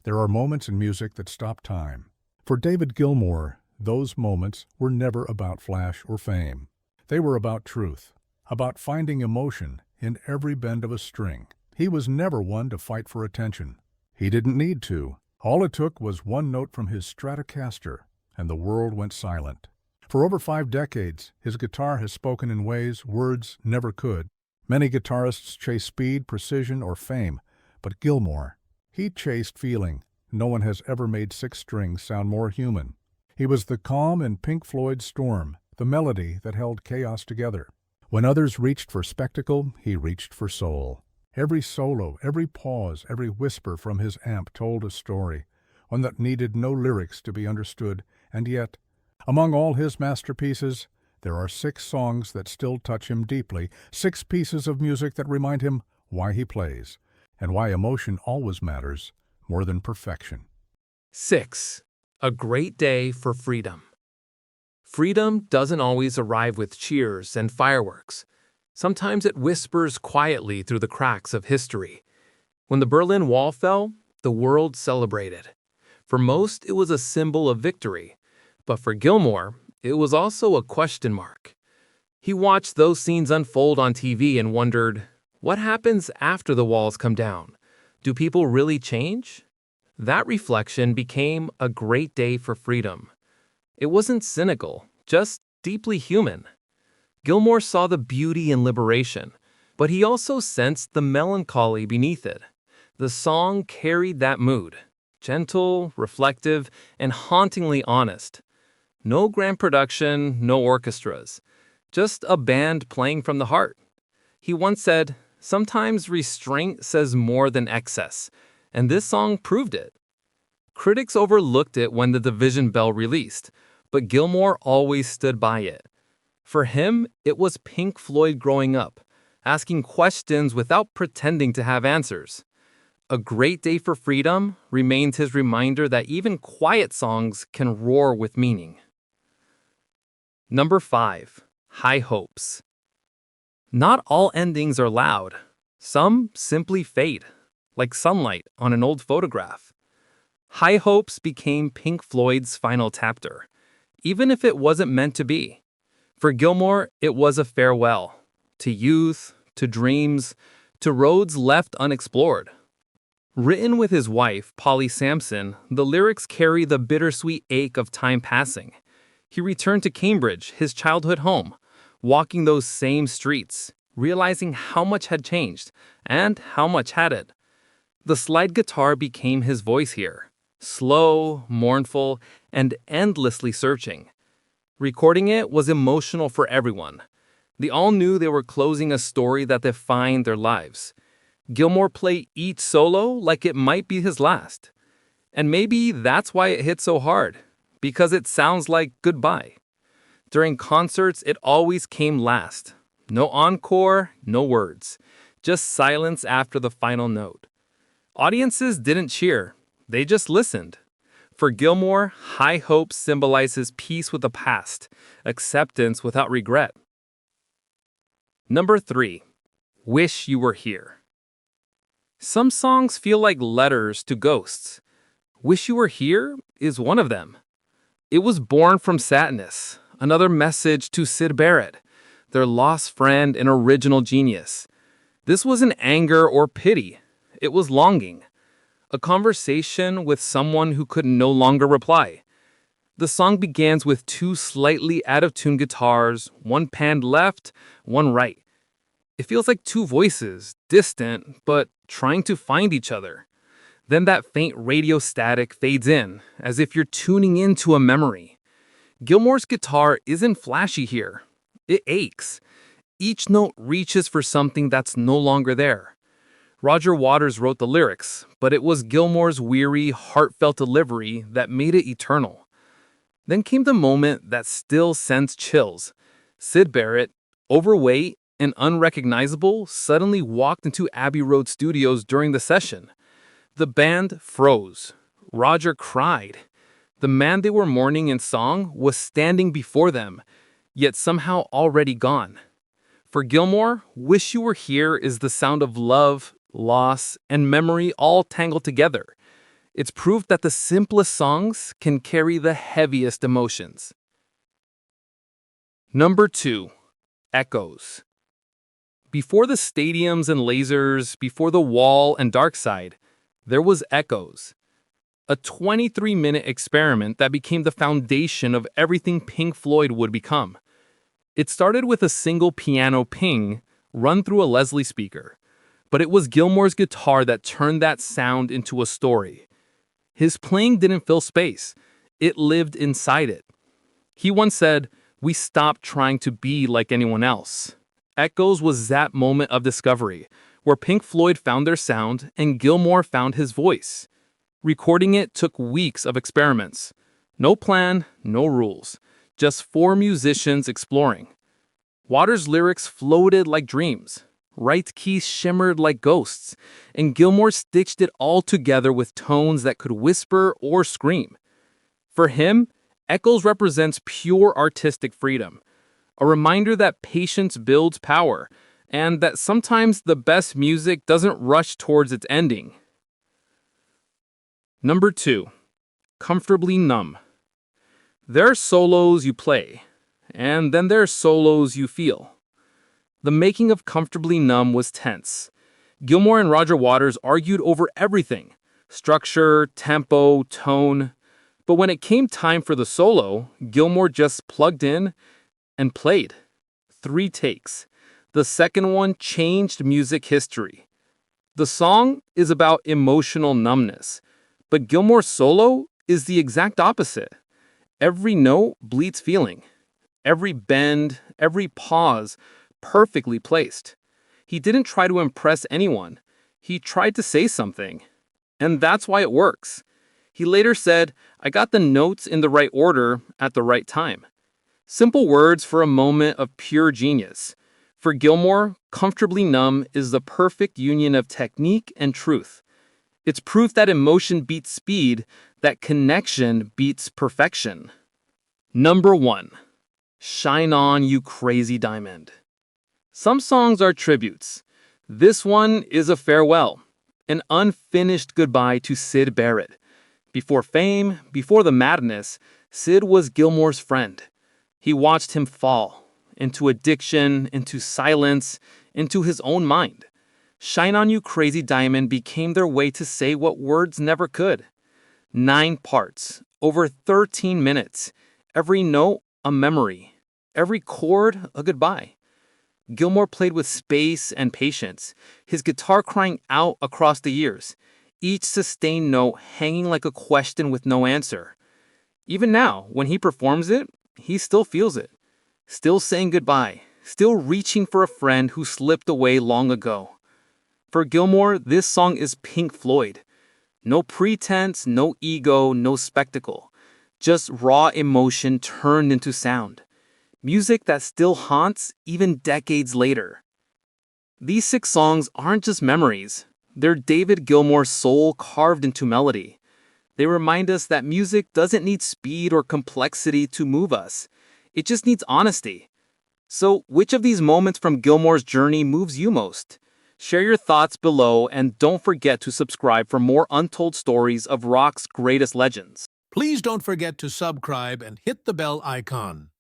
There are moments in music that stop time. For David Gilmour, those moments were never about flash or fame. They were about truth, about finding emotion in every bend of a string. He was never one to fight for attention. He didn't need to. All it took was one note from his Stratocaster, and the world went silent. For over 5 decades, his guitar has spoken in ways words never could. Many guitarists chase speed, precision, or fame, but Gilmour, he chased feeling. No one has ever made 6 strings sound more human. He was the calm in Pink Floyd's Storm, the melody that held chaos together. When others reached for spectacle, he reached for soul. Every solo, every pause, every whisper from his amp told a story, one that needed no lyrics to be understood, and yet, among all his masterpieces, there are 6 songs that still touch him deeply, 6 pieces of music that remind him why he plays, and why emotion always matters more than perfection. 6. A Great Day for Freedom. Freedom doesn't always arrive with cheers and fireworks. Sometimes it whispers quietly through the cracks of history. When the Berlin Wall fell, the world celebrated. For most, it was a symbol of victory. But for Gilmour, it was also a question mark. He watched those scenes unfold on TV and wondered, what happens after the walls come down? Do people really change? That reflection became a great day for freedom. It wasn't cynical, just deeply human. Gilmour saw the beauty in liberation, but he also sensed the melancholy beneath it. The song carried that mood, gentle, reflective, and hauntingly honest. No grand production, no orchestras, just a band playing from the heart. He once said, "Sometimes restraint says more than excess," and this song proved it. Critics overlooked it when the Division Bell released, but Gilmour always stood by it. For him, it was Pink Floyd growing up, asking questions without pretending to have answers. A Great Day for Freedom remains his reminder that even quiet songs can roar with meaning. Number 5. High Hopes. Not all endings are loud. Some simply fade, like sunlight on an old photograph. High Hopes became Pink Floyd's final chapter, even if it wasn't meant to be. For Gilmour, it was a farewell to youth, to dreams, to roads left unexplored. Written with his wife, Polly Sampson, the lyrics carry the bittersweet ache of time passing. He returned to Cambridge, his childhood home, walking those same streets, realizing how much had changed and how much had it. The slide guitar became his voice here, slow, mournful, and endlessly searching. Recording it was emotional for everyone. They all knew they were closing a story that defined their lives. Gilmour played each solo like it might be his last. And maybe that's why it hit so hard, because it sounds like goodbye. During concerts, it always came last. No encore, no words, just silence after the final note. Audiences didn't cheer, they just listened. For Gilmour, High Hope symbolizes peace with the past, acceptance without regret. Number 3. Wish You Were Here. Some songs feel like letters to ghosts. Wish You Were Here is one of them. It was born from sadness, another message to Syd Barrett, their lost friend and original genius. This wasn't anger or pity, it was longing. A conversation with someone who could no longer reply. The song begins with 2 slightly out-of-tune guitars, one panned left, one right. It feels like 2 voices, distant, but trying to find each other. Then that faint radio static fades in, as if you're tuning into a memory. Gilmour's guitar isn't flashy here. It aches. Each note reaches for something that's no longer there. Roger Waters wrote the lyrics, but it was Gilmour's weary, heartfelt delivery that made it eternal. Then came the moment that still sends chills. Syd Barrett, overweight and unrecognizable, suddenly walked into Abbey Road Studios during the session. The band froze. Roger cried. The man they were mourning in song was standing before them, yet somehow already gone. For Gilmour, Wish You Were Here is the sound of love, loss, and memory all tangled together. It's proof that the simplest songs can carry the heaviest emotions. Number 2. Echoes. Before the stadiums and lasers, before the Wall and Dark Side, there was Echoes, a 23-minute experiment that became the foundation of everything Pink Floyd would become. It started with a single piano ping run through a Leslie speaker, but it was Gilmour's guitar that turned that sound into a story. His playing didn't fill space, it lived inside it. He once said, "We stopped trying to be like anyone else." Echoes was that moment of discovery, where Pink Floyd found their sound and Gilmour found his voice. Recording it took weeks of experiments. No plan, no rules, just 4 musicians exploring. Waters' lyrics floated like dreams. Wright's keys shimmered like ghosts, and Gilmour stitched it all together with tones that could whisper or scream. For him, Echoes represents pure artistic freedom, a reminder that patience builds power, and that sometimes the best music doesn't rush towards its ending. Number 2. Comfortably Numb. There are solos you play, and then there are solos you feel. The making of Comfortably Numb was tense. Gilmour and Roger Waters argued over everything: structure, tempo, tone. But when it came time for the solo, Gilmour just plugged in and played. 3 takes. The second one changed music history. The song is about emotional numbness, but Gilmour's solo is the exact opposite. Every note bleeds feeling. Every bend, every pause, perfectly placed. He didn't try to impress anyone. He tried to say something. And that's why it works. He later said, "I got the notes in the right order at the right time." Simple words for a moment of pure genius. For Gilmour, Comfortably Numb is the perfect union of technique and truth. It's proof that emotion beats speed, that connection beats perfection. Number 1. Shine On, You Crazy Diamond. Some songs are tributes. This one is a farewell, an unfinished goodbye to Syd Barrett. Before fame, before the madness, Syd was Gilmour's friend. He watched him fall into addiction, into silence, into his own mind. Shine On You Crazy Diamond became their way to say what words never could. 9 parts, over 13 minutes, every note a memory, every chord a goodbye. Gilmour played with space and patience, his guitar crying out across the years, each sustained note hanging like a question with no answer. Even now, when he performs it, he still feels it, still saying goodbye, still reaching for a friend who slipped away long ago. For Gilmour, this song is Pink Floyd. No pretense, no ego, no spectacle. Just raw emotion turned into sound. Music that still haunts even decades later. These 6 songs aren't just memories. They're David Gilmour's soul carved into melody. They remind us that music doesn't need speed or complexity to move us. It just needs honesty. So, which of these moments from Gilmour's journey moves you most? Share your thoughts below, and don't forget to subscribe for more untold stories of rock's greatest legends. Please don't forget to subscribe and hit the bell icon.